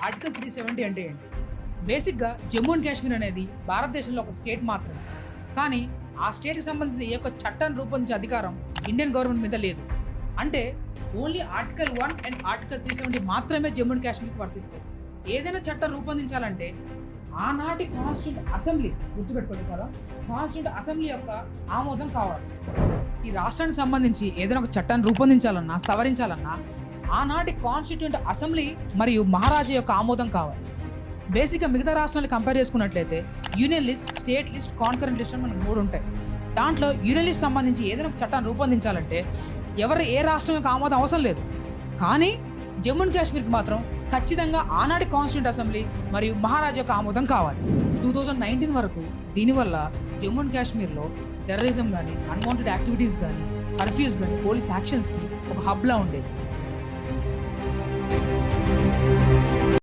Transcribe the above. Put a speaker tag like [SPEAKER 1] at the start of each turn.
[SPEAKER 1] Article 370 అంటే ఏంటి? బేసిక్గా జమ్మూ అండ్ కాశ్మీర్ అనేది భారతదేశంలో ఒక స్టేట్ మాత్రమే. కానీ ఆ స్టేట్కి సంబంధించిన ఏ ఒక్క చట్టాన్ని రూపొందించే అధికారం ఇండియన్ గవర్నమెంట్ మీద లేదు. అంటే ఓన్లీ ఆర్టికల్ 1 అండ్ ఆర్టికల్ 370 మాత్రమే జమ్మూ అండ్ కాశ్మీర్కి వర్తిస్తాయి. ఏదైనా చట్టం రూపొందించాలంటే ఆనాటి కాన్స్టిట్యూంట్ అసెంబ్లీ, గుర్తుపెట్టుకోండి కదా, కాన్స్టిట్యూంట్ అసెంబ్లీ యొక్క ఆమోదం కావాలి. ఈ రాష్ట్రానికి సంబంధించి ఏదైనా ఒక చట్టాన్ని రూపొందించాలన్నా, సవరించాలన్నా ఆనాటి కాన్స్టిట్యూంట్ అసెంబ్లీ మరియు మహారాజా యొక్క ఆమోదం కావాలి. బేసిక్గా మిగతా రాష్ట్రాలు కంపేర్ చేసుకున్నట్లయితే union list, state list, concurrent list అని మనకు 3 ఉంటాయి. దాంట్లో యూనియన్ లిస్ట్ సంబంధించి ఏదైనా ఒక చట్టాన్ని రూపొందించాలంటే ఏ రాష్ట్రం యొక్క ఆమోదం అవసరం లేదు. కానీ జమ్మూ అండ్ కాశ్మీర్కి మాత్రం ఖచ్చితంగా ఆనాటి కాన్స్టిట్యూంట్ అసెంబ్లీ మరియు మహారాజా యొక్క ఆమోదం కావాలి. 2019 వరకు దీనివల్ల జమ్మూ అండ్ కాశ్మీర్లో టెర్రరిజం కానీ, అన్వాంటెడ్ యాక్టివిటీస్ కానీ, కర్ఫ్యూస్ కానీ, పోలీస్ యాక్షన్స్కి ఒక హబ్లా ఉండేది.